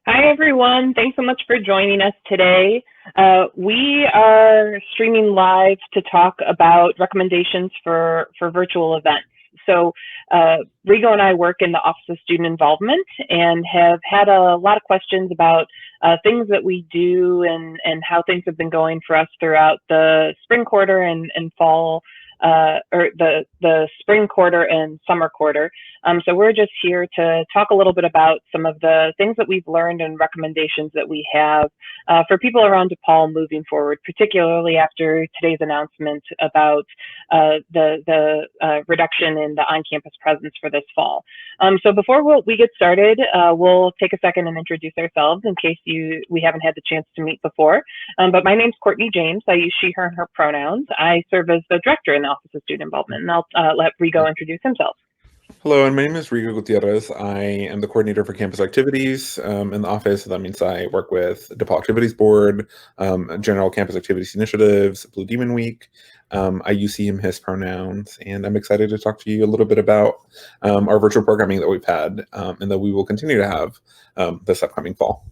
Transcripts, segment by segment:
Hi, everyone. Thanks so much for joining us today. We are streaming live to talk about recommendations for virtual events. So, Rigo and I work in the Office of Student Involvement and have had a lot of questions about things that we do and how things have been going for us throughout the spring quarter and fall, or the spring quarter and summer quarter. So we're just here to talk a little bit about some of the things that we've learned and recommendations that we have for people around DePaul moving forward, particularly after today's announcement about the reduction in the on-campus presence for this fall. So before we get started, we'll take a second and introduce ourselves in case we haven't had the chance to meet before. But my name's Courtney James. I use she, her, and her pronouns. I serve as the director in the Office of Student Involvement, and I'll let Rigo introduce himself. Hello, and my name is Rigo Gutierrez. I am the coordinator for campus activities in the office. So that means I work with DePaul Activities Board, General Campus Activities Initiatives, Blue Demon Week. I use he, him, his pronouns, and I'm excited to talk to you a little bit about our virtual programming that we've had and that we will continue to have this upcoming fall.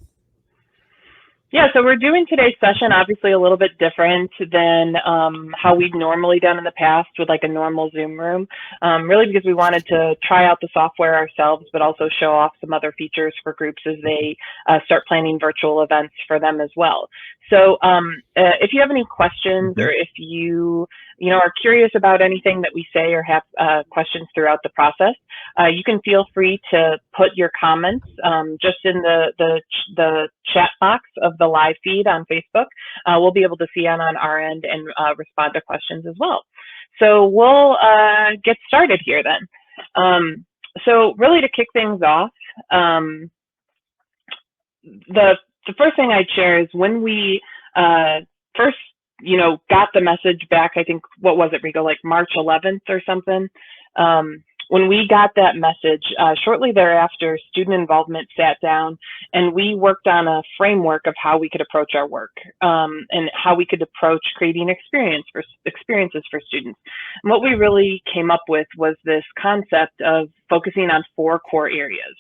Yeah, so we're doing today's session obviously a little bit different than how we've normally done in the past with like a normal Zoom room, really because we wanted to try out the software ourselves, but also show off some other features for groups as they start planning virtual events for them as well. So if you have any questions or if you are curious about anything that we say or have questions throughout the process, you can feel free to put your comments just in the chat box of the live feed on Facebook. We'll be able to see it on our end and respond to questions as well. So we'll get started here then. So really to kick things off, the first thing I'd share is when we first, got the message back, I think, what was it, Rigo, like March 11th or something? When we got that message, shortly thereafter, student involvement sat down and we worked on a framework of how we could approach our work and how we could approach creating experiences for students. And what we really came up with was this concept of focusing on 4 core areas.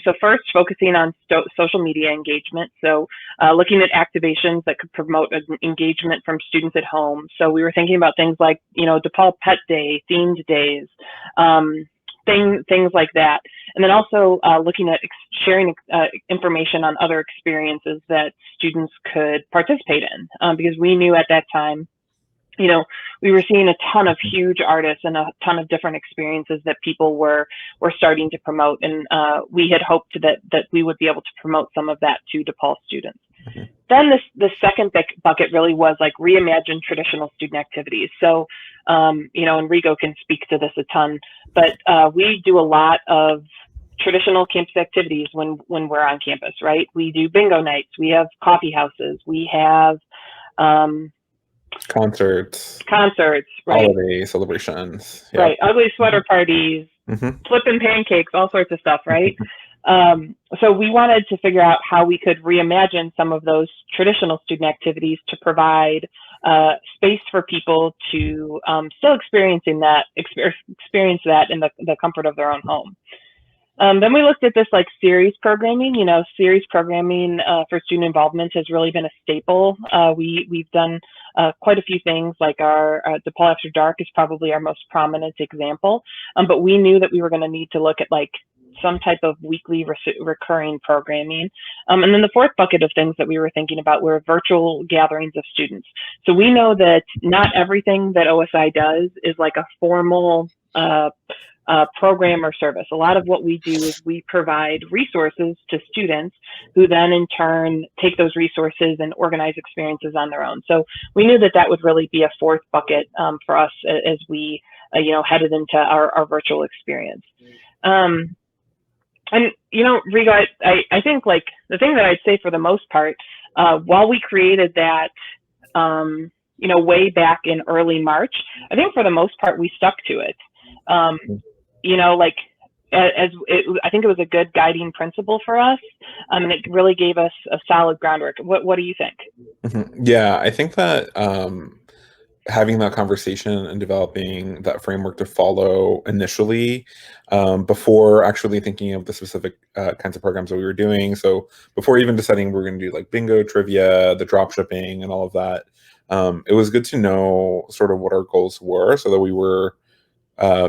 So first, focusing on social media engagement. So looking at activations that could promote engagement from students at home. So we were thinking about things like, DePaul Pet Day, themed days, things like that. And then also looking at sharing information on other experiences that students could participate in, because we knew at that time, we were seeing a ton of huge artists and a ton of different experiences that people were starting to promote. And we had hoped that we would be able to promote some of that to DePaul students. Then the second bucket really was like reimagine traditional student activities. So, and Rigo can speak to this a ton, but we do a lot of traditional campus activities when we're on campus, right? We do bingo nights, we have coffee houses, we have Concerts, right? Holiday celebrations, right? Ugly sweater parties, flipping pancakes, all sorts of stuff, right? So we wanted to figure out how we could reimagine some of those traditional student activities to provide space for people to still experience that in the comfort of their own home. Then we looked at this like series programming. Series programming for student involvement has really been a staple. We've done quite a few things, like our DePaul After Dark is probably our most prominent example. But we knew that we were going to need to look at like some type of weekly recurring programming. And then the fourth bucket of things that we were thinking about were virtual gatherings of students. So we know that not everything that OSI does is like a formal program or service. A lot of what we do is we provide resources to students who then in turn take those resources and organize experiences on their own. So we knew that would really be a fourth bucket for us as we headed into our virtual experience. And Rigo, I think like the thing that I'd say for the most part, while we created that way back in early March, I think for the most part we stuck to it. I think it was a good guiding principle for us, and it really gave us a solid groundwork. What do you think? Yeah, I think that having that conversation and developing that framework to follow initially, before actually thinking of the specific kinds of programs that we were doing. So before even deciding we were going to do like bingo, trivia, the drop shipping, and all of that, it was good to know sort of what our goals were, so that we were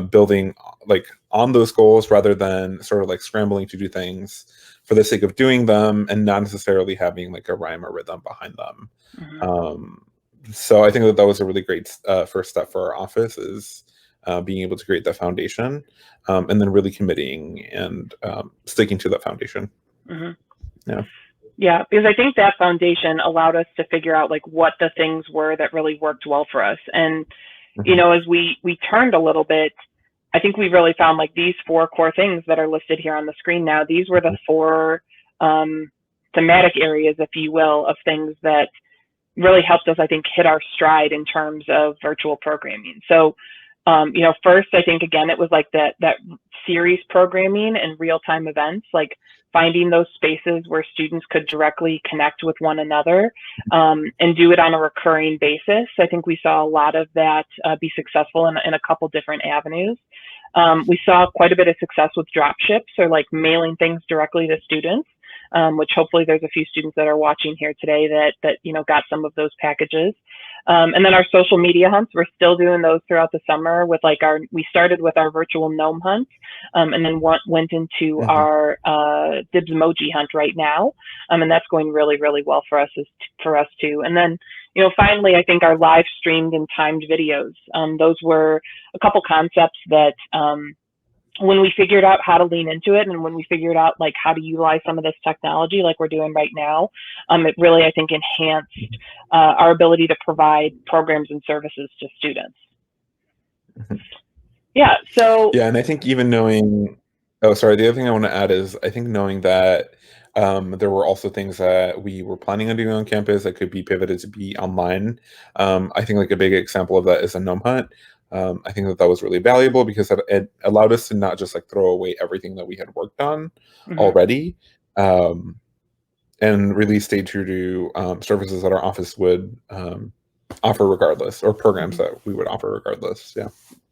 building like on those goals rather than sort of like scrambling to do things for the sake of doing them and not necessarily having like a rhyme or rhythm behind them. So I think that was a really great first step for our office, is being able to create that foundation, and then really committing and sticking to that foundation. Yeah, because I think that foundation allowed us to figure out like what the things were that really worked well for us. And, you know, as we turned a little bit, I think we really found like these 4 core things that are listed here on the screen now. These were the 4 thematic areas, if you will, of things that really helped us, I think, hit our stride in terms of virtual programming. So, you know, first, I think, again, it was like that series programming and real-time events, like finding those spaces where students could directly connect with one another, and do it on a recurring basis. I think we saw a lot of that be successful in a couple different avenues. We saw quite a bit of success with drop ships, or like mailing things directly to students, which hopefully there's a few students that are watching here today that you know, got some of those packages. And then our social media hunts, we're still doing those throughout the summer with like we started with our virtual gnome hunt, and then went into our Dibs emoji hunt right now. And that's going really, really well for us too. And then, you know, finally, I think our live streamed and timed videos, those were a couple concepts that, when we figured out how to lean into it, and when we figured out like how to utilize some of this technology like we're doing right now, it really, I think, enhanced our ability to provide programs and services to students. Yeah, so yeah, and I think even knowing, the other thing I want to add is, I think knowing that there were also things that we were planning on doing on campus that could be pivoted to be online. I think like a big example of that is a gnome hunt. I think that was really valuable because it allowed us to not just like throw away everything that we had worked on already, and really stay true to services that our office would offer regardless, or programs that we would offer regardless.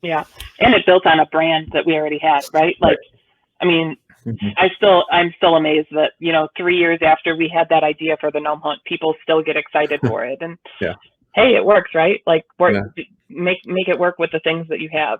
Yeah, and it built on a brand that we already had, right? Like, I mean, I'm still amazed that, you know, 3 years after we had that idea for the gnome hunt, people still get excited for it. And hey, it works, right? Like, make it work with the things that you have.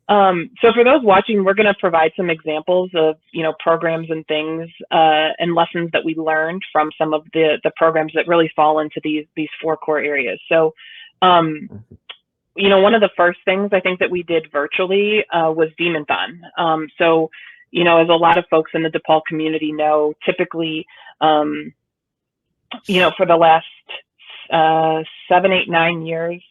So for those watching, we're going to provide some examples of, you know, programs and things and lessons that we learned from some of the programs that really fall into these 4 core areas. So, you know, one of the first things I think that we did virtually was Demonthon. So, you know, as a lot of folks in the DePaul community know, typically, you know, for the last 7, 8, 9 years,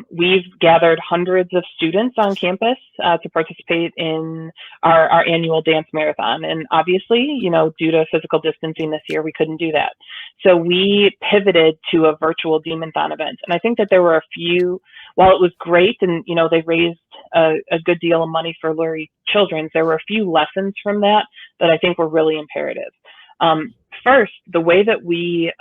we've gathered hundreds of students on campus to participate in our annual dance marathon. And obviously, you know, due to physical distancing this year, we couldn't do that. So we pivoted to a virtual Demonthon event. And I think that there were a few, while it was great and, you know, they raised a good deal of money for Lurie Children's, there were a few lessons from that I think were really imperative. First, the way that we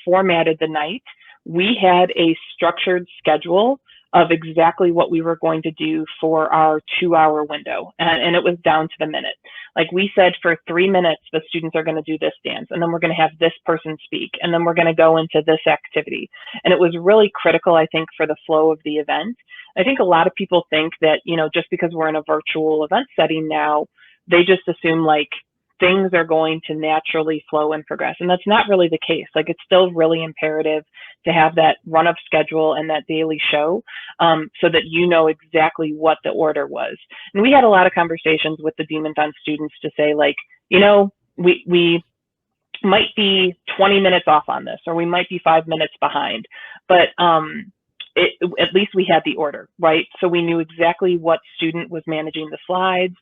formatted the night, we had a structured schedule of exactly what we were going to do for our 2-hour window. And it was down to the minute. Like we said, for 3 minutes, the students are going to do this dance, and then we're going to have this person speak, and then we're going to go into this activity. And it was really critical, I think, for the flow of the event. I think a lot of people think that, you know, just because we're in a virtual event setting now, they just assume like things are going to naturally flow and progress. And that's not really the case. Like, it's still really imperative to have that run of schedule and that daily show, so that you know exactly what the order was. And we had a lot of conversations with the Demonthon students to say, like, you know, we might be 20 minutes off on this, or we might be 5 minutes behind, but at least we had the order, right? So we knew exactly what student was managing the slides.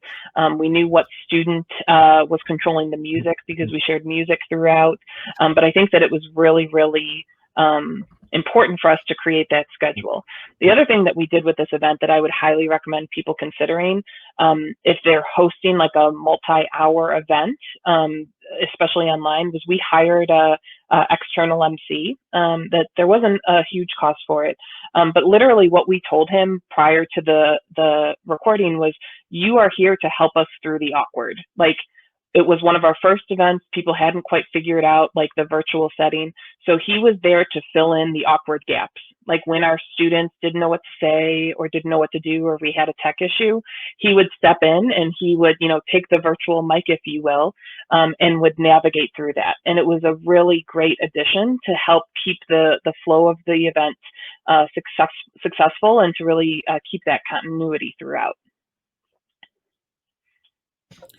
We knew what student was controlling the music, because we shared music throughout. But I think that it was really, really important for us to create that schedule. The other thing that we did with this event that I would highly recommend people considering, if they're hosting like a multi-hour event, especially online, was we hired a external MC. That there wasn't a huge cost for it, but literally what we told him prior to the recording was, you are here to help us through the awkward. Like, it was one of our first events. People hadn't quite figured out like the virtual setting. So he was there to fill in the awkward gaps. Like when our students didn't know what to say or didn't know what to do, or we had a tech issue, he would step in and he would, take the virtual mic, if you will, and would navigate through that. And it was a really great addition to help keep the flow of the event successful, and to really keep that continuity throughout.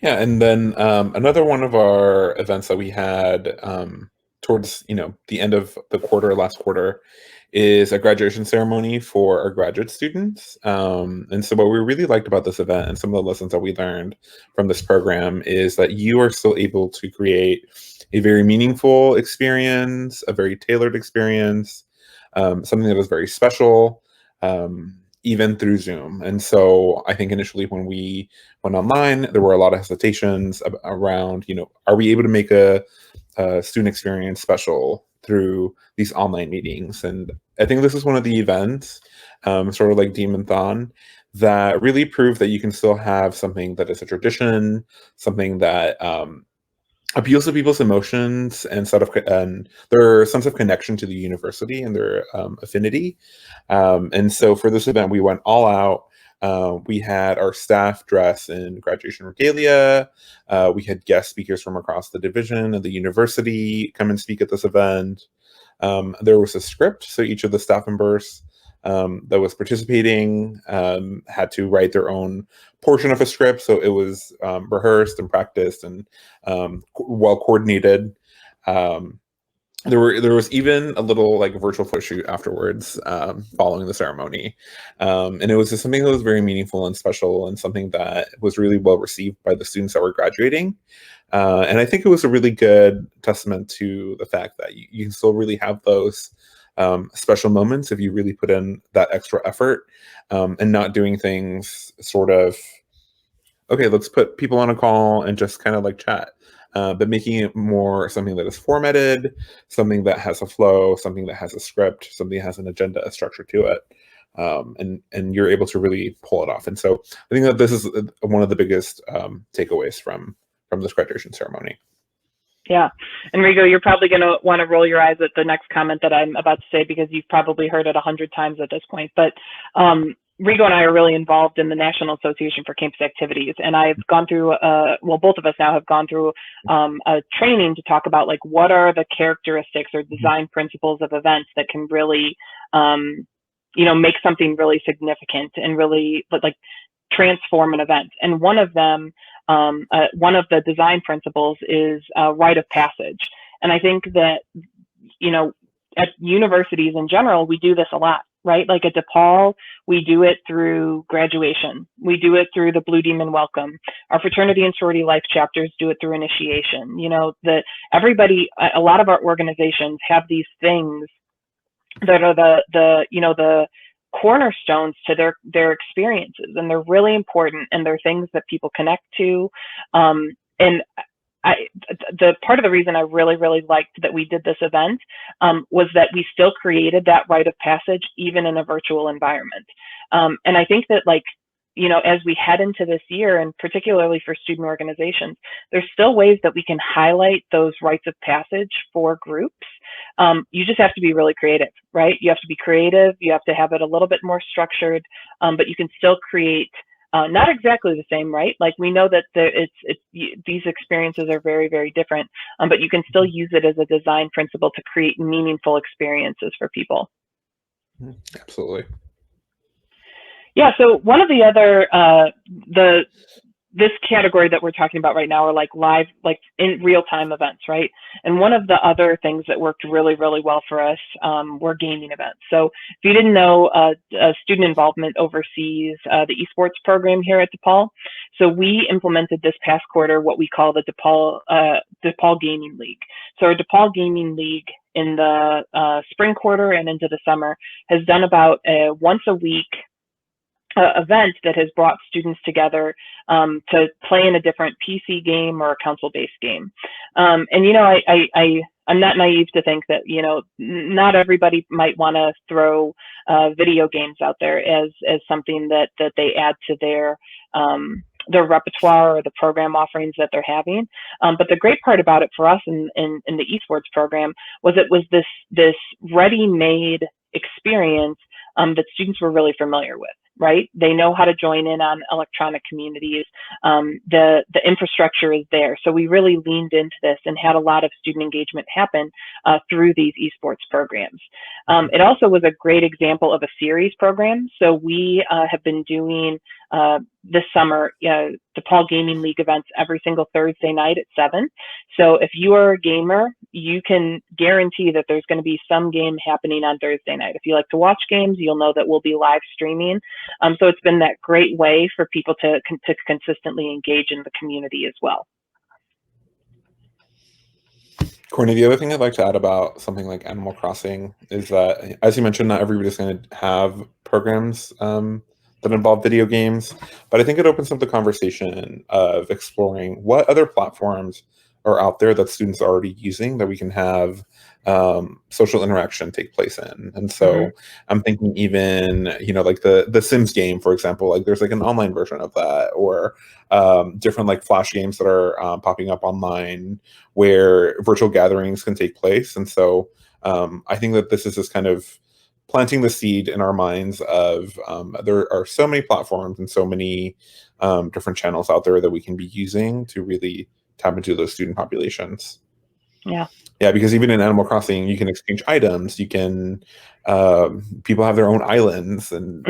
Yeah, and then another one of our events that we had towards the end of the last quarter, is a graduation ceremony for our graduate students. And so what we really liked about this event, and some of the lessons that we learned from this program, is that you are still able to create a very meaningful experience, a very tailored experience, something that is very special, even through Zoom. And so I think initially when we went online, there were a lot of hesitations around, are we able to make a student experience special through these online meetings? And I think this is one of the events, sort of like Demonthon, that really proved that you can still have something that is a tradition, something that appeals to people's emotions and their sense of connection to the university and their affinity. And so for this event, we went all out. We had our staff dress in graduation regalia. We had guest speakers from across the division and the university come and speak at this event. There was a script, so each of the staff members that was participating had to write their own portion of a script. So it was rehearsed and practiced and well coordinated. There was even a little like virtual photo shoot afterwards, following the ceremony, and it was just something that was very meaningful and special, and something that was really well received by the students that were graduating. And I think it was a really good testament to the fact that you can still really have those special moments if you really put in that extra effort, and not doing things sort of, okay, let's put people on a call and just kind of like chat, but making it more something that is formatted, something that has a flow, something that has a script, something that has an agenda, a structure to it. And you're able to really pull it off. And so I think that this is one of the biggest takeaways from this graduation ceremony. Yeah. And Rigo, you're probably going to want to roll your eyes at the next comment that I'm about to say, because you've probably heard it 100 times at this point. But Rigo and I are really involved in the National Association for Campus Activities. And I've gone through, both of us now have gone through a training to talk about like what are the characteristics or design principles of events that can really, make something really significant and really like transform an event. And one of them, one of the design principles is rite of passage. And I think that, at universities in general, we do this a lot, right? Like at DePaul, we do it through graduation. We do it through the Blue Demon Welcome. Our fraternity and sorority life chapters do it through initiation. A lot of our organizations have these things that are the cornerstones to their experiences, and they're really important, and they're things that people connect to. And the part of the reason I really, really liked that we did this event was that we still created that rite of passage even in a virtual environment. And I think that as we head into this year, and particularly for student organizations, there's still ways that we can highlight those rites of passage for groups. You just have to be really creative, right? You have to be creative. You have to have it a little bit more structured, but you can still create not exactly the same, right? Like we know that these experiences are very, very different, but you can still use it as a design principle to create meaningful experiences for people. Absolutely. Yeah, so one of the other, this category that we're talking about right now are like live, like in real-time events, right? And one of the other things that worked really, really well for us were gaming events. So if you didn't know, student involvement oversees the esports program here at DePaul. So we implemented this past quarter what we call the DePaul Gaming League. So our DePaul Gaming League in the spring quarter and into the summer, has done about a once a week event that has brought students together to play in a different PC game or a console-based game. And, you know, I'm not naive to think that, you know, not everybody might want to throw video games out there as something that they add to their repertoire or the program offerings that they're having. But the great part about it for us in the esports program was it was this ready-made experience that students were really familiar with, right? They know how to join in on electronic communities. The infrastructure is there. So we really leaned into this and had a lot of student engagement happen through these esports programs. It also was a great example of a series program. So we have been doing this summer DePaul Gaming League events every single Thursday night at 7. So if you are a gamer, you can guarantee that there's going to be some game happening on Thursday night. If you like to watch games, you'll know that we'll be live streaming. So it's been that great way for people to consistently engage in the community as well. Courtney, the other thing I'd like to add about something like Animal Crossing is that, as you mentioned, not everybody's going to have programs that involve video games, but I think it opens up the conversation of exploring what other platforms are out there that students are already using that we can have social interaction take place in. And so I'm thinking even, you know, like the Sims game, for example, like there's like an online version of that, or different like Flash games that are popping up online where virtual gatherings can take place. And so I think that this is just kind of planting the seed in our minds of there are so many platforms and so many different channels out there that we can be using to really tap into those student populations. Yeah, because even in Animal Crossing, you can exchange items. You can people have their own islands, and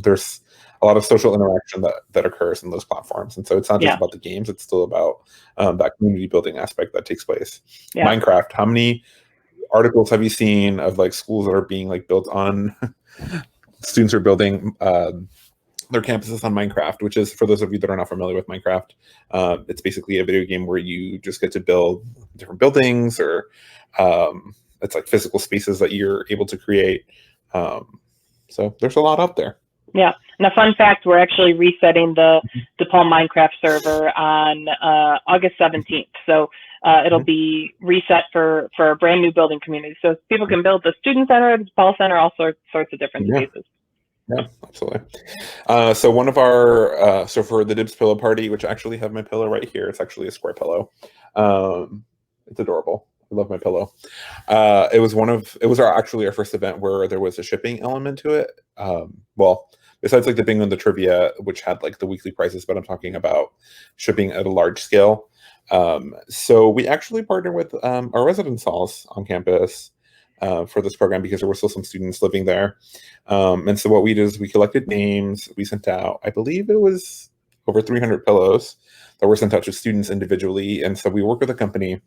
there's a lot of social interaction that occurs in those platforms. And so it's not just about the games; it's still about that community building aspect that takes place. Minecraft. How many articles have you seen of like schools that are being like built on? Students are building their campuses on Minecraft, which is, for those of you that are not familiar with Minecraft, it's basically a video game where you just get to build different buildings, or it's like physical spaces that you're able to create. So there's a lot out there. Yeah. And a fun fact, we're actually resetting the DePaul Minecraft server on August 17th. So it'll be reset for a brand new building community. So people can build the student center, the DePaul center, all sorts of different spaces. Yeah, absolutely. So one of our, so for the Dibs pillow party, which I actually have my pillow right here, it's actually a square pillow. It's adorable. I love my pillow. It was actually our first event where there was a shipping element to it. Well, besides like the bingo and the trivia, which had like the weekly prizes, but I'm talking about shipping at a large scale. So we actually partnered with our residence halls on campus for this program, because there were still some students living there. And so what we did is we collected names. We sent out, I believe it was over 300 pillows that were sent out to students individually. And so we worked with a company.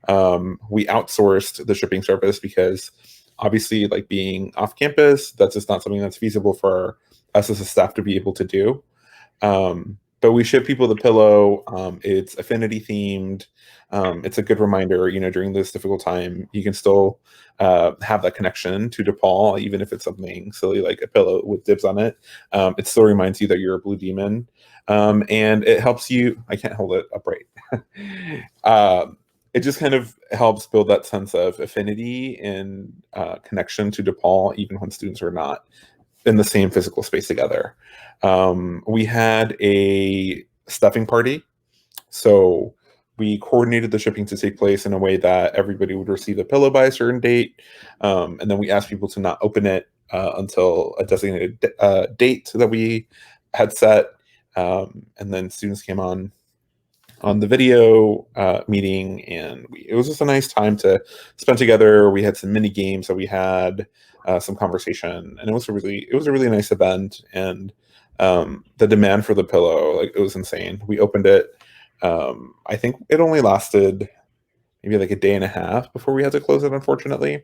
We outsourced the shipping service because obviously, like, being off campus, that's just not something that's feasible for us as a staff to be able to do. But we ship people the pillow. It's affinity themed. It's a good reminder, you know, during this difficult time, you can still have that connection to DePaul, even if it's something silly like a pillow with dibs on it. It still reminds you that you're a Blue Demon. And it helps you, I can't hold it upright. It just kind of helps build that sense of affinity and connection to DePaul, even when students are not in the same physical space together. We had a stuffing party. So we coordinated the shipping to take place in a way that everybody would receive a pillow by a certain date. And then we asked people to not open it until a designated date that we had set. And then students came on the video meeting, and it was just a nice time to spend together. We had some mini games that we had, some conversation, and it was a really nice event. And the demand for the pillow, like, it was insane. We opened it. I think it only lasted maybe like a day and a half before we had to close it, unfortunately.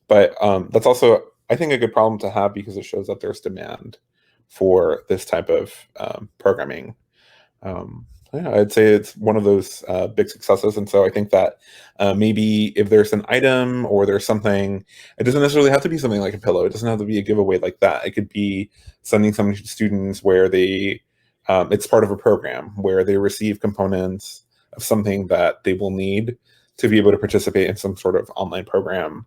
But that's also, I think, a good problem to have, because it shows that there's demand for this type of programming. Yeah, I'd say it's one of those big successes, and so I think that maybe if there's an item or there's something, it doesn't necessarily have to be something like a pillow. It doesn't have to be a giveaway like that. It could be sending something to students where they, it's part of a program where they receive components of something that they will need to be able to participate in some sort of online program.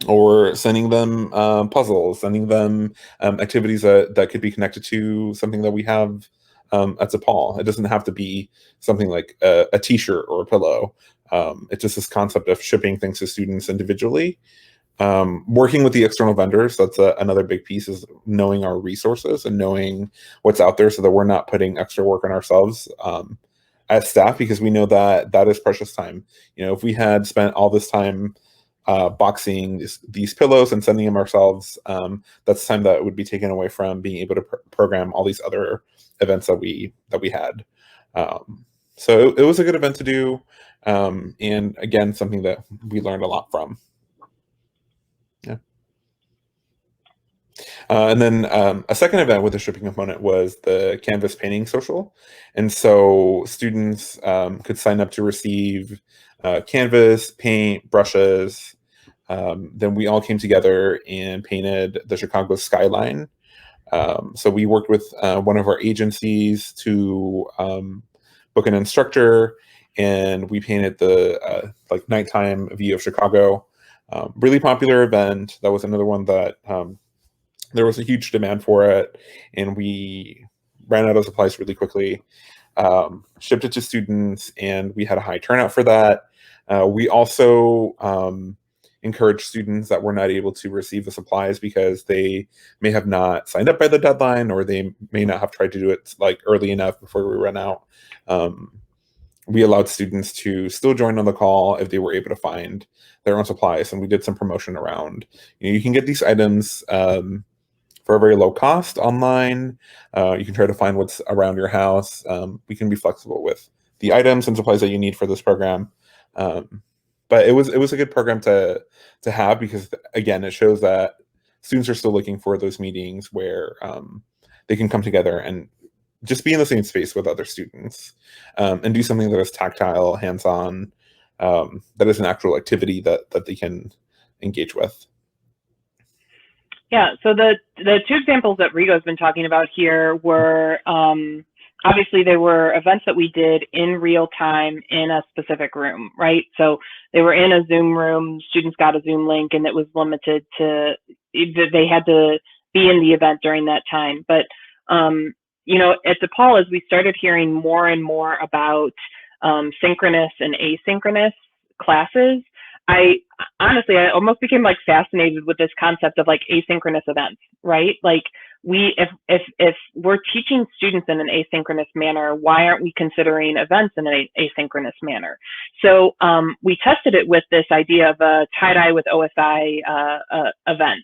Or sending them puzzles, sending them activities that could be connected to something that we have at DePaul. It doesn't have to be something like a T-shirt or a pillow. It's just this concept of shipping things to students individually. Working with the external vendors, that's another big piece, is knowing our resources and knowing what's out there so that we're not putting extra work on ourselves as staff, because we know that that is precious time. You know, if we had spent all this time boxing these pillows and sending them ourselves, that's time that would be taken away from being able to program all these other events that we had. So it was a good event to do, and again, something that we learned a lot from. Yeah. And then a second event with a shipping component was the Canvas painting social. And so students could sign up to receive canvas, paint, brushes. Then we all came together and painted the Chicago skyline. So we worked with one of our agencies to book an instructor, and we painted the like nighttime view of Chicago. Really popular event. That was another one that there was a huge demand for it, and we ran out of supplies really quickly. Shipped it to students, and we had a high turnout for that. We also encourage students that were not able to receive the supplies because they may have not signed up by the deadline, or they may not have tried to do it like early enough before we run out. We allowed students to still join on the call if they were able to find their own supplies, and we did some promotion around, you know, you can get these items for a very low cost online. You can try to find what's around your house. We can be flexible with the items and supplies that you need for this program. But it was a good program to have, because again, it shows that students are still looking for those meetings where they can come together and just be in the same space with other students, and do something that is tactile, hands-on, that is an actual activity that they can engage with. Yeah, so the two examples that Rigo's been talking about here were obviously they were events that we did in real time in a specific room, right? So they were in a Zoom room, students got a Zoom link, and it was limited to, they had to be in the event during that time. But, you know, at DePaul, as we started hearing more and more about synchronous and asynchronous classes, I honestly, I almost became like fascinated with this concept of like asynchronous events, right? Like if we're teaching students in an asynchronous manner, why aren't we considering events in an asynchronous manner? So we tested it with this idea of a tie-dye with OSI event.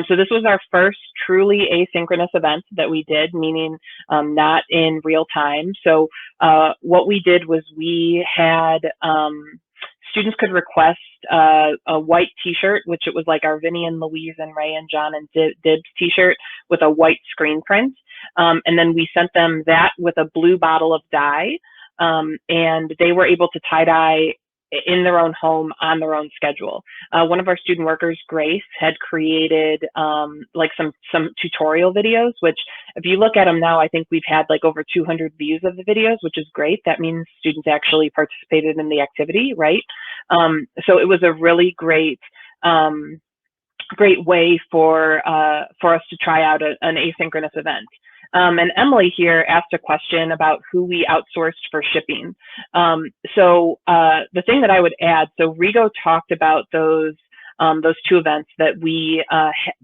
So this was our first truly asynchronous event that we did, meaning not in real time. So what we did was we had students could request a white t-shirt, which it was like our Vinny and Louise and Ray and John and Dibs t-shirt with a white screen print. And then we sent them that with a blue bottle of dye. And they were able to tie-dye in their own home on their own schedule. One of our student workers, Grace, had created like some tutorial videos, which if you look at them now, I think we've had like over 200 views of the videos, which is great. That means students actually participated in the activity, right? So it was a really great way for us to try out an asynchronous event. And Emily here asked a question about who we outsourced for shipping. So the thing that I would add, so Rigo talked about those two events that we,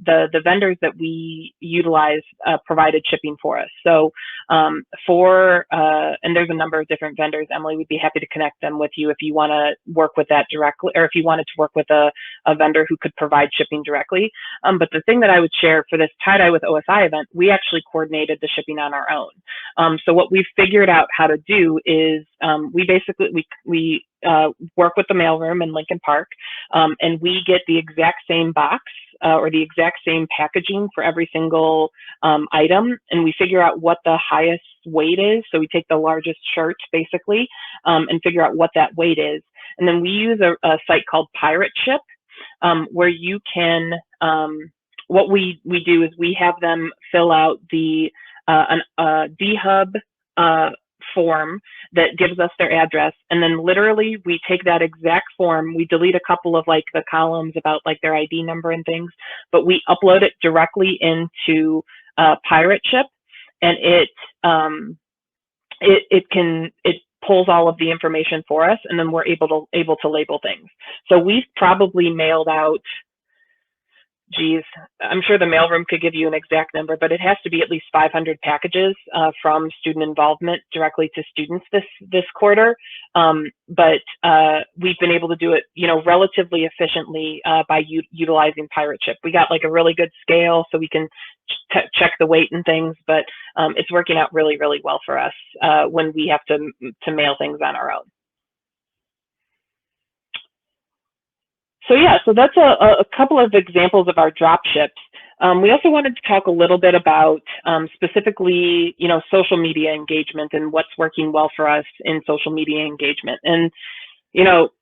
the vendors that we utilized provided shipping for us. So and there's a number of different vendors, Emily, we'd be happy to connect them with you if you want to work with that directly, or if you wanted to work with a vendor who could provide shipping directly. But the thing that I would share for this tie-dye with OSI event, we actually coordinated the shipping on our own. So what we've figured out how to do is we basically, we work with the mailroom in Lincoln Park, and we get the exact same box or the exact same packaging for every single item, and we figure out what the highest weight is. So we take the largest shirt basically and figure out what that weight is. And then we use a site called Pirate Ship, where you can, what we do is we have them fill out the DHub form that gives us their address, and then literally we take that exact form, we delete a couple of like the columns about like their ID number and things, but we upload it directly into Pirate Ship, and it pulls all of the information for us, and then we're able to label things. So we've probably mailed out, geez, I'm sure the mailroom could give you an exact number, but it has to be at least 500 packages from student involvement directly to students this quarter. But we've been able to do it, relatively efficiently by utilizing Pirate Ship. We got like a really good scale, so we can check the weight and things, but it's working out really, really well for us when we have to mail things on our own. So yeah, so that's a couple of examples of our drop ships. We also wanted to talk a little bit about specifically, social media engagement and what's working well for us in social media engagement. And,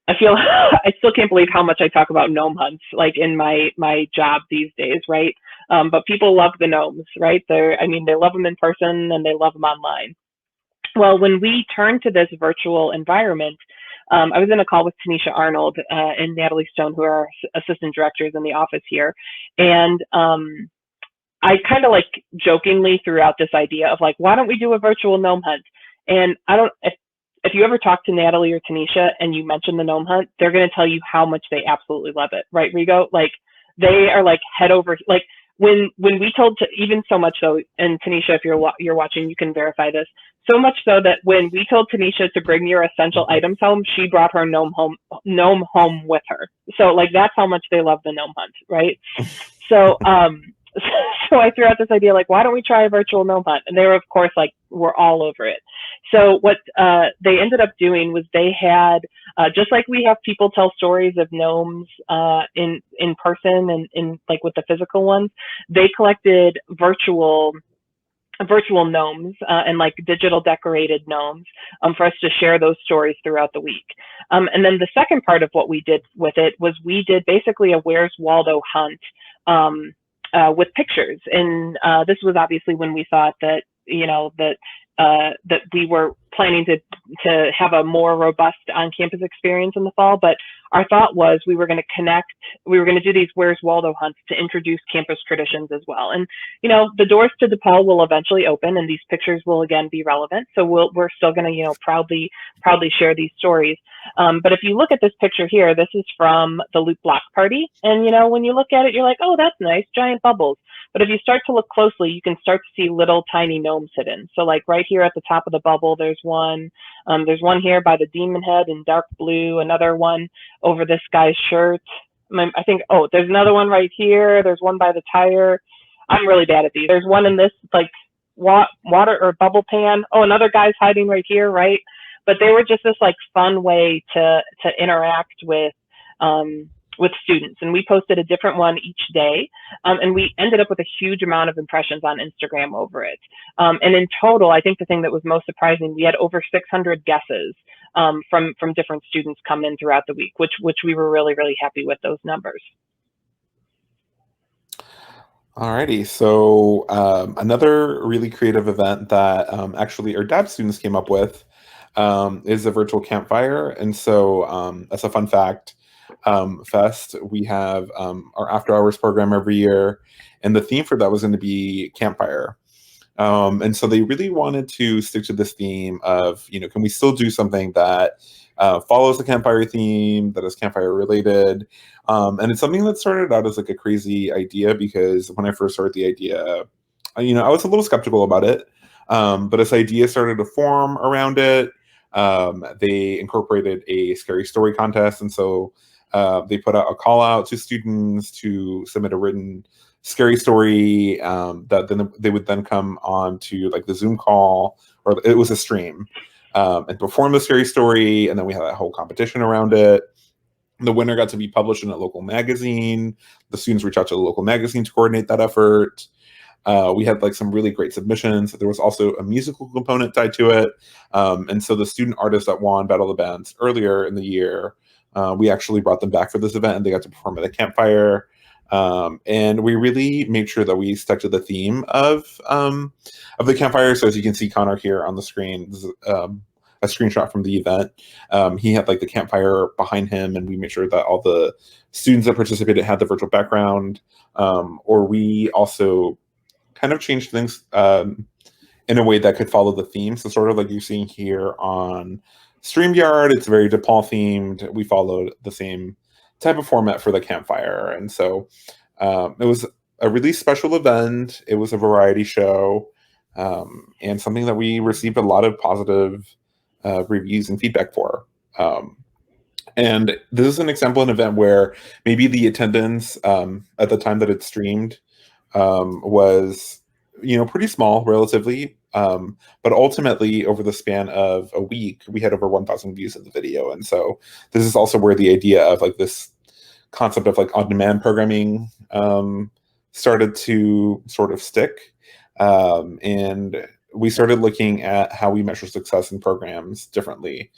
I feel I still can't believe how much I talk about gnome hunts, like in my job these days, right? But people love the gnomes, right? They love them in person and they love them online. Well, when we turn to this virtual environment, I was in a call with Tanisha Arnold and Natalie Stone, who are assistant directors in the office here. And I kind of like jokingly threw out this idea of like, why don't we do a virtual gnome hunt? And if you ever talk to Natalie or Tanisha and you mention the gnome hunt, they're going to tell you how much they absolutely love it. Right, Rigo? Like they are like head over, like when we told, even so much so, and Tanisha, if you're watching, you can verify this. So much so that when we told Tanisha to bring your essential items home, she brought her gnome home with her. So like that's how much they love the gnome hunt, right? So so I threw out this idea like, why don't we try a virtual gnome hunt? And they were, of course, like, we're all over it. So what they ended up doing was they had, just like we have people tell stories of gnomes in person and in like with the physical ones, they collected virtual gnomes and like digital decorated gnomes for us to share those stories throughout the week. And then the second part of what we did with it was we did basically a Where's Waldo hunt with pictures. And this was obviously when we thought that, that we were planning to have a more robust on-campus experience in the fall, but our thought was we were going to do these Where's Waldo hunts to introduce campus traditions as well. And, the doors to DePaul will eventually open and these pictures will again be relevant. So we're still going to, proudly share these stories. But if you look at this picture here, this is from the Loop Block Party. And, when you look at it, you're like, oh, that's nice, giant bubbles. But if you start to look closely, you can start to see little tiny gnomes hidden. So like right here at the top of the bubble, there's one here by the demon head in dark blue, another one over this guy's shirt. I think, oh, there's another one right here. There's one by the tire. I'm really bad at these. There's one in this like water or bubble pan. Oh, another guy's hiding right here, right? But they were just this like fun way to interact with students, and we posted a different one each day, and we ended up with a huge amount of impressions on Instagram over it. And in total, I think the thing that was most surprising, we had over 600 guesses from different students come in throughout the week, which we were really, really happy with those numbers. Alrighty, so another really creative event that actually our DAB students came up with is a virtual campfire. And so as a fun fact, Fest, we have our after hours program every year, and the theme for that was going to be campfire. And so they really wanted to stick to this theme of, can we still do something that follows the campfire theme, that is campfire related? And it's something that started out as like a crazy idea, because when I first started the idea, I was a little skeptical about it. But as idea started to form around it, they incorporated a scary story contest. And so they put out a call out to students to submit a written scary story that then they would then come on to like the Zoom call, or it was a stream, and perform the scary story. And then we had that whole competition around it. The winner got to be published in a local magazine. The students reached out to the local magazine to coordinate that effort. We had like some really great submissions. There was also a musical component tied to it. And so the student artists that won Battle of the Bands earlier in the year, we actually brought them back for this event, and they got to perform at the Campfire. And we really made sure that we stuck to the theme of the Campfire. So as you can see Connor here on the screen, this is a screenshot from the event. He had like the campfire behind him, and we made sure that all the students that participated had the virtual background. Or we also kind of changed things in a way that could follow the theme. So sort of like you're seeing here on StreamYard, it's very DePaul themed. We followed the same type of format for the Campfire. And so it was a really special event. It was a variety show, and something that we received a lot of positive reviews and feedback for. And this is an example of an event where maybe the attendance at the time that it streamed was, pretty small relatively. But ultimately, over the span of a week, we had over 1,000 views of the video. And so this is also where the idea of like this concept of like on-demand programming started to sort of stick. And we started looking at how we measure success in programs differently.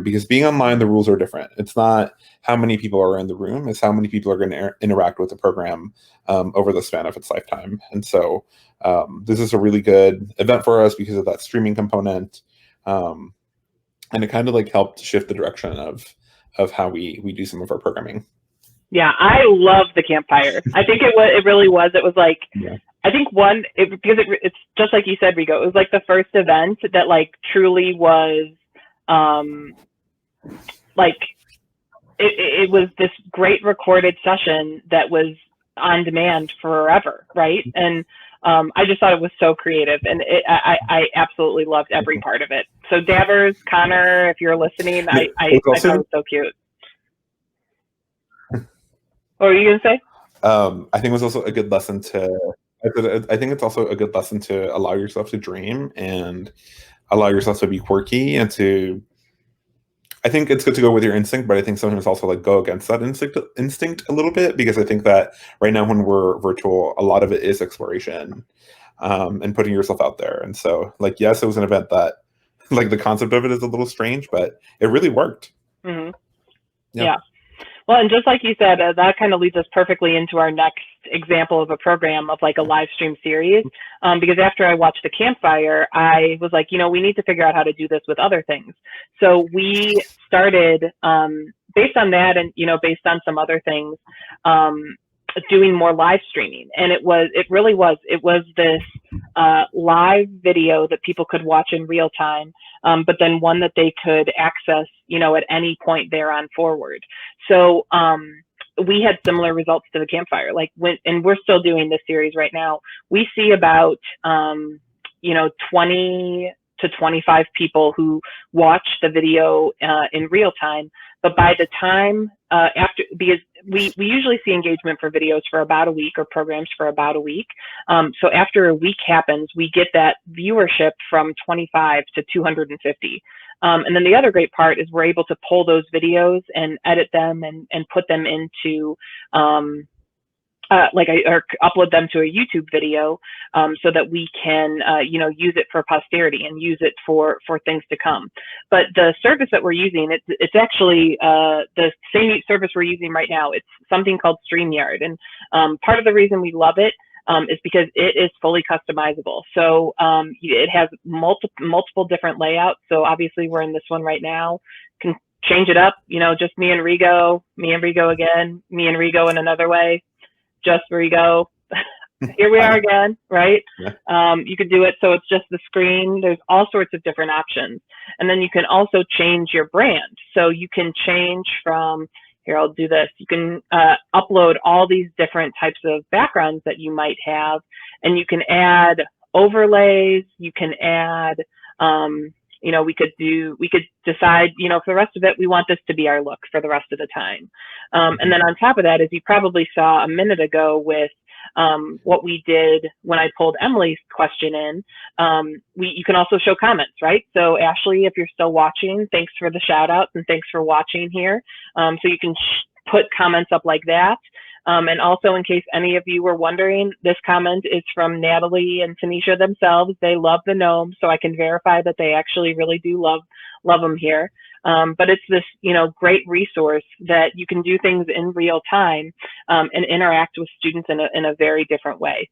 Because being online, the rules are different. It's not how many people are in the room, it's how many people are going to interact with the program over the span of its lifetime. And so this is a really good event for us because of that streaming component. And it kind of like helped shift the direction of how we do some of our programming. Yeah, I love the Campfire. I think it really was. It was like, yeah. I think because it's just like you said, Rigo, it was like the first event that like truly was like it was this great recorded session that was on demand forever, right? And I just thought it was so creative, and I absolutely loved every part of it. So Davers, Connor, if you're listening, I thought it was so cute. What were you gonna say? I think it was also a good lesson I think it's also a good lesson to allow yourself to dream and allow yourself to be quirky, and I think it's good to go with your instinct, but I think sometimes also like go against that instinct a little bit, because I think that right now when we're virtual, a lot of it is exploration and putting yourself out there. And so like, yes, it was an event that like the concept of it is a little strange, but it really worked. Mm-hmm. Yeah. Well, and just like you said, that kind of leads us perfectly into our next example of a program of like a live stream series. Because after I watched the Campfire, I was like, we need to figure out how to do this with other things. So we started, based on that and, based on some other things, doing more live streaming. And it was this live video that people could watch in real time, but then one that they could access, at any point there on forward. So we had similar results to the Campfire. Like and we're still doing this series right now. We see about 20 to 25 people who watch the video in real time. But by the time because we usually see engagement for videos for about a week, or programs for about a week. So after a week happens, we get that viewership from 25 to 250. And then the other great part is we're able to pull those videos and edit them and put them into or upload them to a YouTube video, so that we can, use it for posterity and use it for things to come. But the service that we're using, it's actually the same service we're using right now. It's something called StreamYard. And part of the reason we love it is because it is fully customizable. So it has multiple different layouts. So obviously we're in this one right now. Can change it up, just me and Rigo again, me and Rigo in another way. Just Rigo. Here we are again, right? Yeah. You could do it so it's just the screen. There's all sorts of different options. And then you can also change your brand. So you can change from, here, I'll do this. You can upload all these different types of backgrounds that you might have, and you can add overlays. You can add, we could decide, for the rest of it, we want this to be our look for the rest of the time. And then on top of that, as you probably saw a minute ago with what we did when I pulled Emily's question in, you can also show comments, right? So Ashley, if you're still watching, thanks for the shout outs and thanks for watching here. So you can put comments up like that. And also, in case any of you were wondering, this comment is from Natalie and Tanisha themselves. They love the gnome, so I can verify that they actually really do love them here. But it's this, great resource that you can do things in real time and interact with students in a very different way.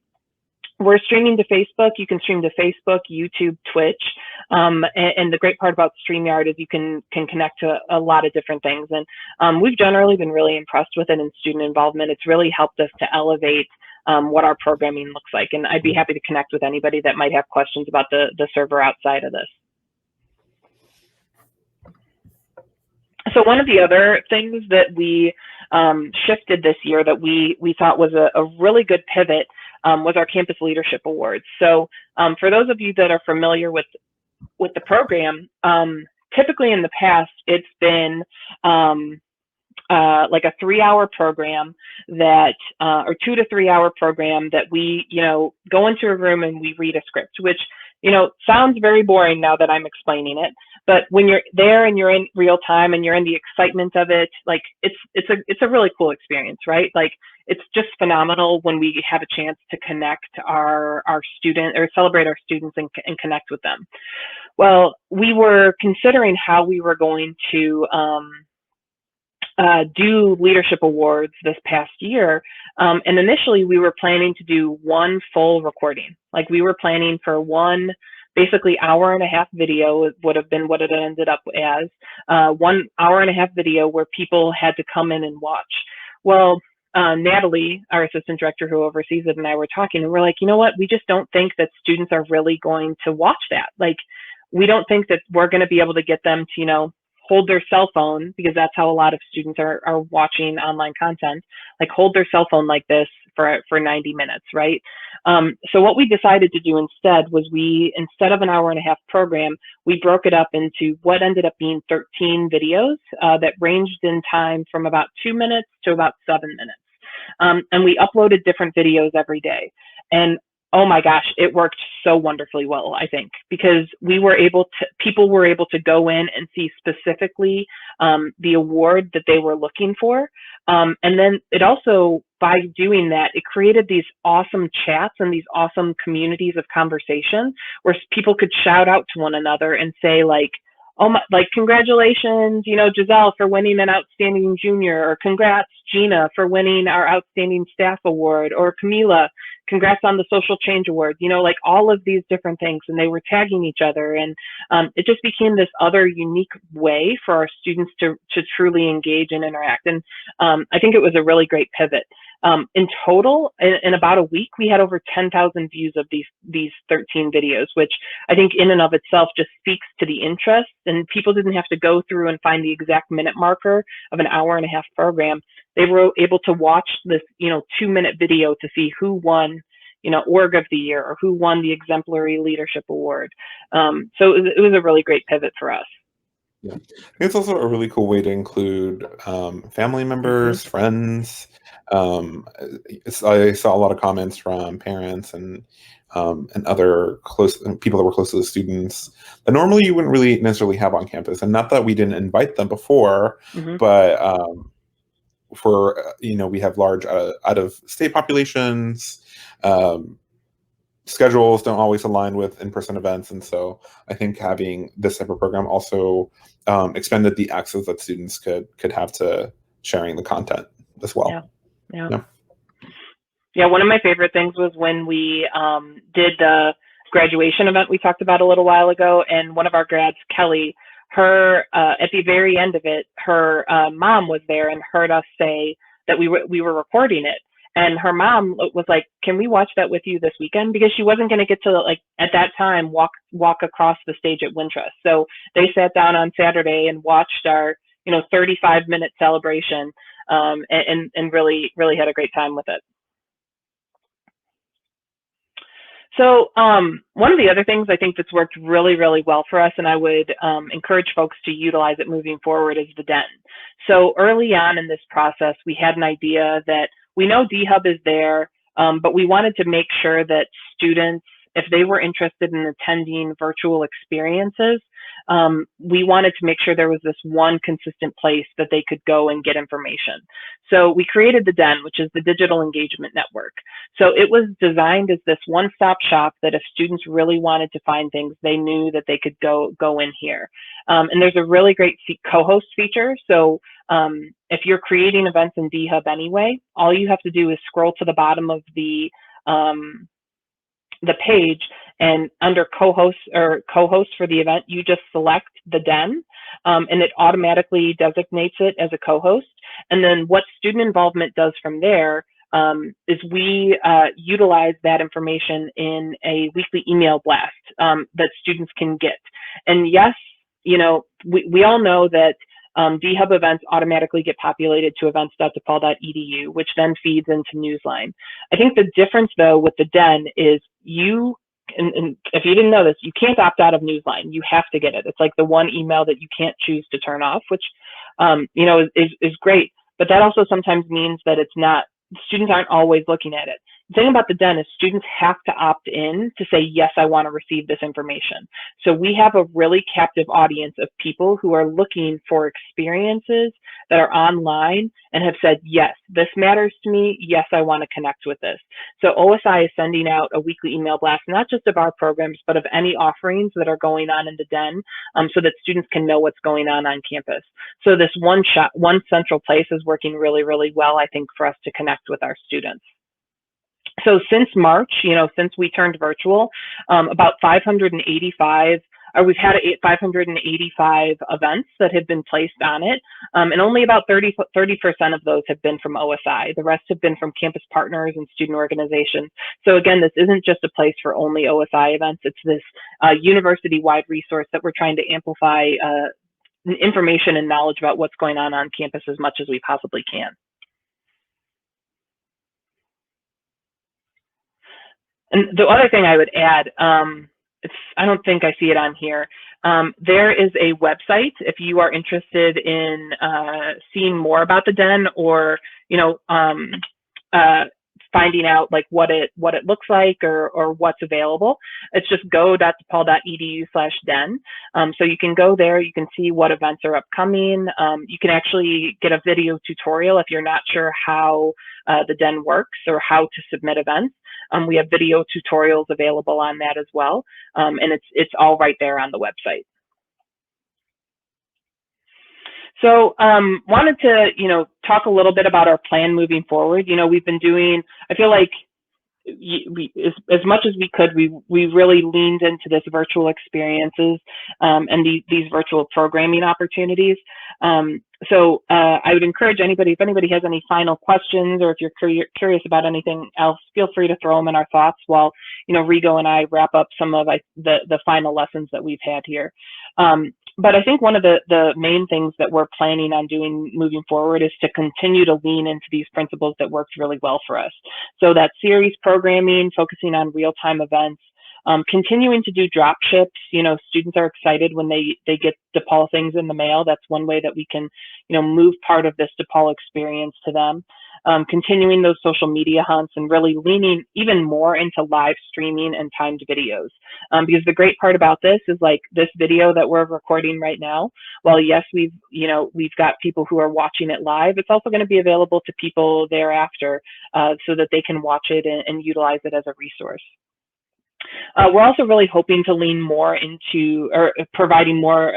We're streaming to Facebook. You can stream to Facebook, YouTube, Twitch. And the great part about StreamYard is you can connect to a lot of different things. And we've generally been really impressed with it in student involvement. It's really helped us to elevate what our programming looks like. And I'd be happy to connect with anybody that might have questions about the server outside of this. So one of the other things that we shifted this year that we thought was a really good pivot was our Campus Leadership Awards. So for those of you that are familiar with the program, typically in the past, it's been like a 3-hour program that, or 2 to 3 hour program that we, go into a room and we read a script, which, sounds very boring now that I'm explaining it. But when you're there and you're in real time and you're in the excitement of it, like it's a really cool experience, right? Like it's just phenomenal when we have a chance to connect our student or celebrate our students and connect with them. Well, we were considering how we were going to do leadership awards this past year. And initially we were planning to do one full recording. Like we were planning for one basically hour-and-a-half video would have been what it ended up as, 1 hour-and-a-half video where people had to come in and watch. Well, Natalie, our assistant director who oversees it, and I were talking, and we're like, you know what, we just don't think that students are really going to watch that. Like, we don't think that we're going to be able to get them to, hold their cell phone, because that's how a lot of students are watching online content, like hold their cell phone like this for 90 minutes, right? So what we decided to do instead was instead of an hour-and-a-half program, we broke it up into what ended up being 13 videos that ranged in time from about 2 minutes to about 7 minutes. And we uploaded different videos every day. And oh my gosh, it worked so wonderfully well, I think, because people were able to go in and see specifically the award that they were looking for. And then it also, by doing that, it created these awesome chats and these awesome communities of conversation where people could shout out to one another and say like, oh my, like, congratulations, Giselle for winning an outstanding junior, or congrats, Gina, for winning our outstanding staff award, or Camila, congrats on the social change award, like all of these different things. And they were tagging each other. And it just became this other unique way for our students to truly engage and interact. And I think it was a really great pivot. In total, in about a week, we had over 10,000 views of these 13 videos, which I think in and of itself just speaks to the interest, and people didn't have to go through and find the exact minute marker of an hour-and-a-half program. They were able to watch this, 2-minute video to see who won, org of the year, or who won the exemplary leadership award. So it was a really great pivot for us. Yeah, I think it's also a really cool way to include family members, friends. I saw a lot of comments from parents and other close people that were close to the students that normally you wouldn't really necessarily have on campus. And not that we didn't invite them before, but we have large out-of-state populations. Schedules don't always align with in-person events, and so I think having this type of program also expanded the access that students could have to sharing the content as well. Yeah, one of my favorite things was when we did the graduation event we talked about a little while ago, and one of our grads, Kelly, her at the very end of it, her mom was there and heard us say that we were recording it. And her mom was like, can we watch that with you this weekend? Because she wasn't going to get to, like, at that time, walk across the stage at Wintrust. So they sat down on Saturday and watched our, 35-minute celebration and really, really had a great time with it. So one of the other things I think that's worked really, really well for us, and I would encourage folks to utilize it moving forward, is the Den. So early on in this process, we had an idea that we know D-Hub is there. but we wanted to make sure that students, if they were interested in attending virtual experiences, we wanted to make sure there was this one consistent place that they could go and get information. So we created the DEN, which is the Digital Engagement Network. So it was designed as this one-stop shop that if students really wanted to find things, they knew that they could go in here. And there's a really great co-host feature. So if you're creating events in DHub anyway, all you have to do is scroll to the bottom of the page, and under co-host for the event, you just select the DEN, and it automatically designates it as a co-host. And then what student involvement does from there is we utilize that information in a weekly email blast that students can get. And yes, you know, we all know that DHub events automatically get populated to events.depaul.edu, which then feeds into Newsline. I think the difference, though, with the DEN is and if you didn't know this, you can't opt out of Newsline. You have to get it. It's like the one email that you can't choose to turn off, which, you know, is great. But that also sometimes means that students aren't always looking at it. The thing about the DEN is students have to opt in to say, yes, I want to receive this information. So we have a really captive audience of people who are looking for experiences that are online and have said, yes, this matters to me. Yes, I want to connect with this. So OSI is sending out a weekly email blast, not just of our programs, but of any offerings that are going on in the DEN, so that students can know what's going on campus. So this one central place is working really, really well, I think, for us to connect with our students. So since March, you know, since we turned virtual, about 585, or we've had 585 events that have been placed on it, and only about 30% of those have been from OSI. The rest have been from campus partners and student organizations. So again, this isn't just a place for only OSI events. It's this university-wide resource that we're trying to amplify information and knowledge about what's going on campus as much as we possibly can. And the other thing I would add, I don't think I see it on here. There is a website if you are interested in seeing more about the DEN, or you know, finding out like what it looks like or what's available. It's just go.depaul.edu/DEN. So you can go there. You can see what events are upcoming. You can actually get a video tutorial if you're not sure how the DEN works or how to submit events. We have video tutorials available on that as well, and it's all right there on the website. So wanted to, you know, talk a little bit about our plan moving forward. You know, we've been doing, I feel like as much as we could, we really leaned into this virtual experiences and these virtual programming opportunities. So I would encourage anybody, if anybody has any final questions, or if you're curious about anything else, feel free to throw them in our thoughts while, you know, Rigo and I wrap up some of the final lessons that we've had here. But I think one of the main things that we're planning on doing moving forward is to continue to lean into these principles that worked really well for us. So that series programming, focusing on real-time events, continuing to do drop ships. You know, students are excited when they get DePaul things in the mail. That's one way that we can, you know, move part of this DePaul experience to them. Continuing those social media hunts and really leaning even more into live streaming and timed videos. Because the great part about this is, like, this video that we're recording right now, while yes, we've got people who are watching it live, it's also going to be available to people thereafter so that they can watch it and utilize it as a resource. We're also really hoping to lean more into, or providing more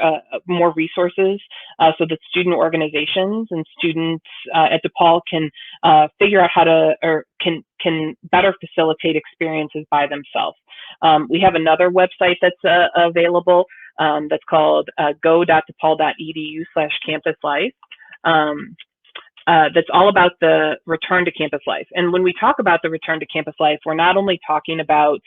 resources so that student organizations and students at DePaul can figure out how to, or can better facilitate experiences by themselves. We have another website that's available that's called go.depaul.edu/campus-life. That's all about the return to campus life. And when we talk about the return to campus life, we're not only talking about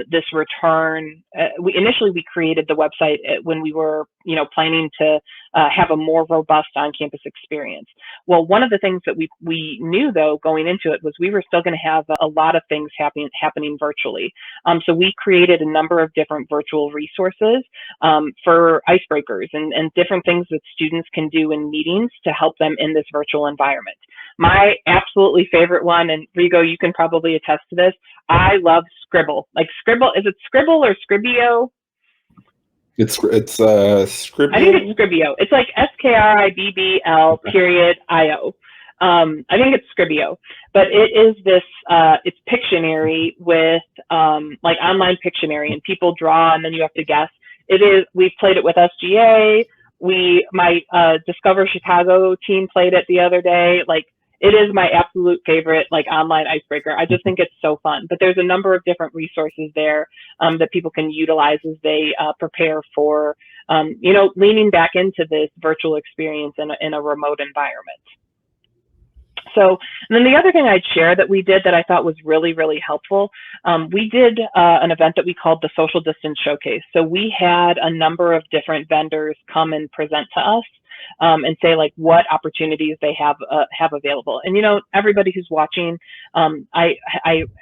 this return. Initially we created the website when we were, you know, planning to have a more robust on-campus experience. Well, one of the things that we knew, though, going into it was we were still going to have a lot of things happening virtually. So we created a number of different virtual resources for icebreakers and different things that students can do in meetings to help them in this virtual environment. My absolutely favorite one, and Rigo, you can probably attest to this. I love Scribble. Like Scribble, is it Scribble or Scribio? It's I think it's Scribio. Scribio. It's like Skribbl period IO. I think it's Scribio, but it is this. It's Pictionary with like online Pictionary, and people draw, and then you have to guess. It is. We've played it with SGA. My Discover Chicago team played it the other day. Like it is my absolute favorite like online icebreaker. I just think it's so fun. But there's a number of different resources there that people can utilize as they prepare for leaning back into this virtual experience in a remote environment. So, and then the other thing I'd share that we did that I thought was really, really helpful, we did an event that we called the Social Distance Showcase. So we had a number of different vendors come and present to us and say like what opportunities they have available. And everybody who's watching, I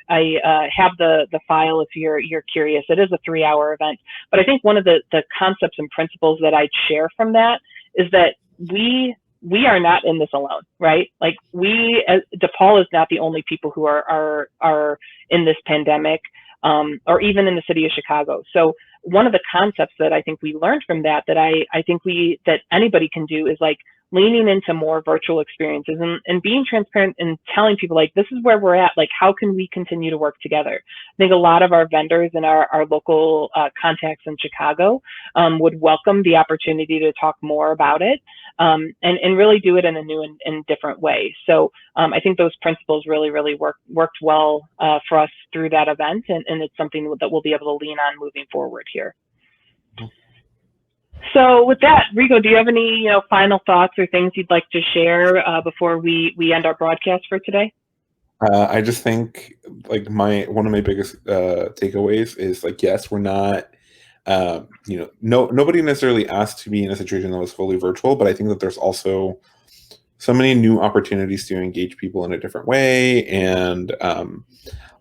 have the file if you're curious. It is a 3-hour event, but I think one of the concepts and principles that I'd share from that is that we are not in this alone, right? Like DePaul is not the only people who are in this pandemic, or even in the city of Chicago. So one of the concepts that I think we learned from that I think that anybody can do is like leaning into more virtual experiences and being transparent and telling people like, this is where we're at. Like, how can we continue to work together? I think a lot of our vendors and our local contacts in Chicago would welcome the opportunity to talk more about it and really do it in a new and different way. So I think those principles really, really worked well for us through that event. And it's something that we'll be able to lean on moving forward here. So with that, Rigo, do you have any final thoughts or things you'd like to share before we end our broadcast for today? I just think like one of my biggest takeaways is like, yes, we're not, nobody necessarily asked to be in a situation that was fully virtual, but I think that there's also so many new opportunities to engage people in a different way. And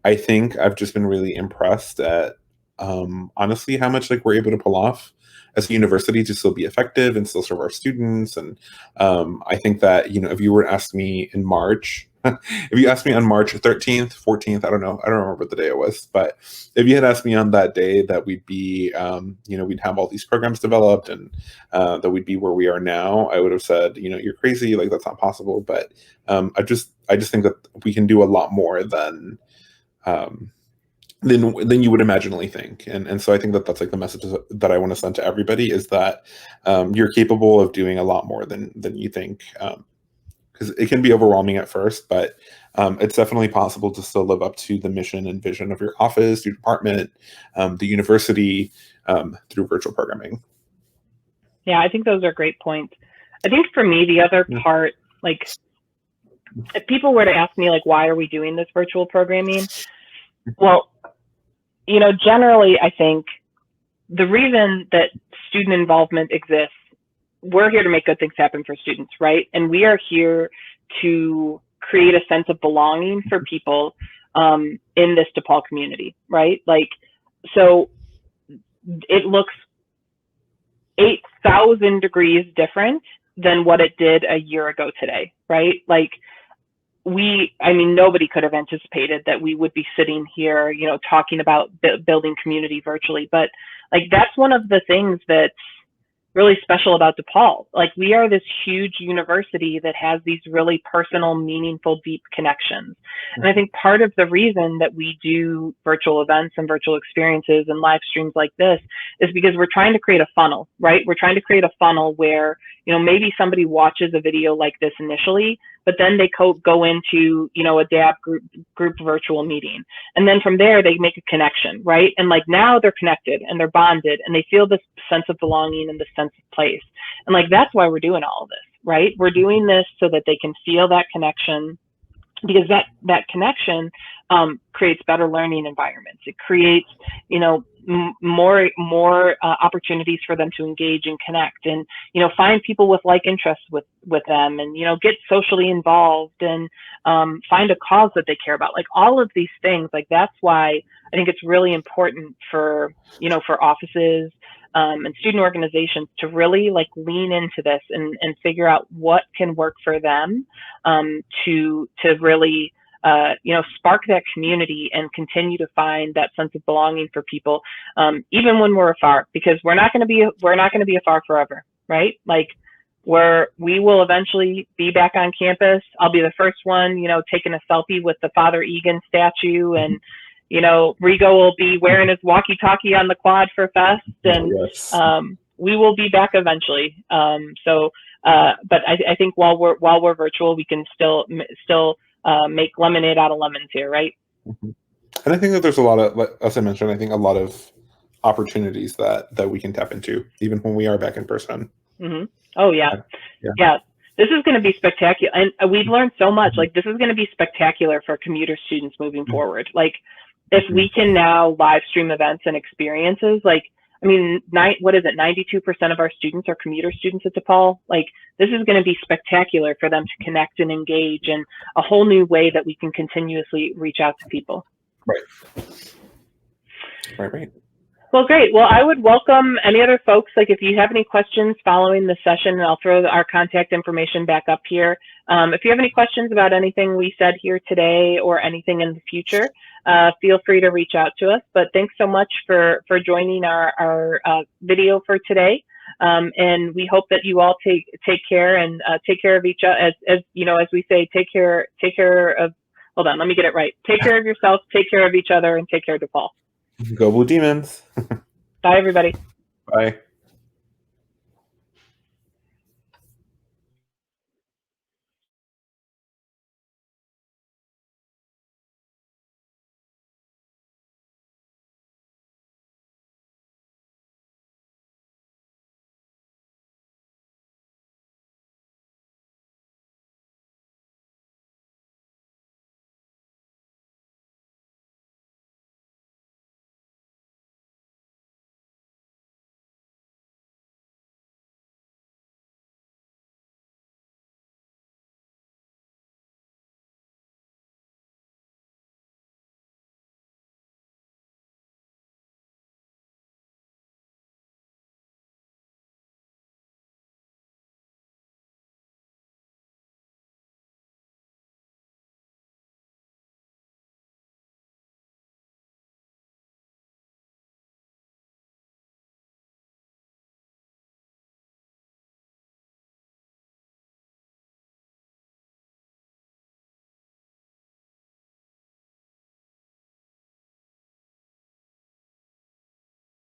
I think I've just been really impressed at honestly how much like we're able to pull off as a university to still be effective and still serve our students. And I think that, if you were to ask me in March, if you asked me on March 13th, 14th, I don't remember what the day it was, but if you had asked me on that day that we'd be, we'd have all these programs developed and that we'd be where we are now, I would have said, you're crazy, like that's not possible. But I just think that we can do a lot more than you would imaginally think. And so I think that that's like the message that I want to send to everybody is that you're capable of doing a lot more than you think. Because it can be overwhelming at first, but it's definitely possible to still live up to the mission and vision of your office, your department, the university through virtual programming. Yeah, I think those are great points. I think for me, the other part, like if people were to ask me like, why are we doing this virtual programming? Well, generally, I think the reason that student involvement exists, we're here to make good things happen for students, right? And we are here to create a sense of belonging for people in this DePaul community, right? Like, so it looks 8,000 degrees different than what it did a year ago today, right? Like, nobody could have anticipated that we would be sitting here, talking about building community virtually. But like, that's one of the things that's really special about DePaul. Like, we are this huge university that has these really personal, meaningful, deep connections. And I think part of the reason that we do virtual events and virtual experiences and live streams like this is because we're trying to create a funnel, right? We're trying to create a funnel where, maybe somebody watches a video like this initially, but then they go into, a DAB group virtual meeting. And then from there, they make a connection, right? And like now they're connected and they're bonded and they feel this sense of belonging and this sense of place. And like, that's why we're doing all of this, right? We're doing this so that they can feel that connection, because that connection creates better learning environments. It creates, more opportunities for them to engage and connect and, find people with like interests with them and, get socially involved and find a cause that they care about. Like all of these things, like that's why I think it's really important for, for offices and student organizations to really like lean into this and figure out what can work for them, to really spark that community and continue to find that sense of belonging for people, even when we're afar, because we're not going to be afar forever, right? Like we will eventually be back on campus. I'll be the first one, taking a selfie with the Father Egan statue, and Rigo will be wearing his walkie-talkie on the quad for Fest, and Yes. we will be back eventually. But I think while we're virtual, we can still make lemonade out of lemons here, right? Mm-hmm. And I think that there's a lot of, as I mentioned, I think a lot of opportunities that we can tap into, even when we are back in person. Mm-hmm. Oh yeah. This is going to be spectacular, and we've learned so much. Like, this is going to be spectacular for commuter students moving forward. Like, if we can now live stream events and experiences, like, I mean, 92% of our students are commuter students at DePaul. Like, this is going to be spectacular for them to connect and engage in a whole new way that we can continuously reach out to people. Right. Well, great. Well, I would welcome any other folks. Like, if you have any questions following the session, and I'll throw our contact information back up here. If you have any questions about anything we said here today or anything in the future, feel free to reach out to us. But thanks so much for joining our video for today. And we hope that you all take care and take care of each other. As we say, take care of. Hold on, let me get it right. Take care of yourself, take care of each other, and take care of DePaul. Go Blue Demons. Bye, everybody. Bye.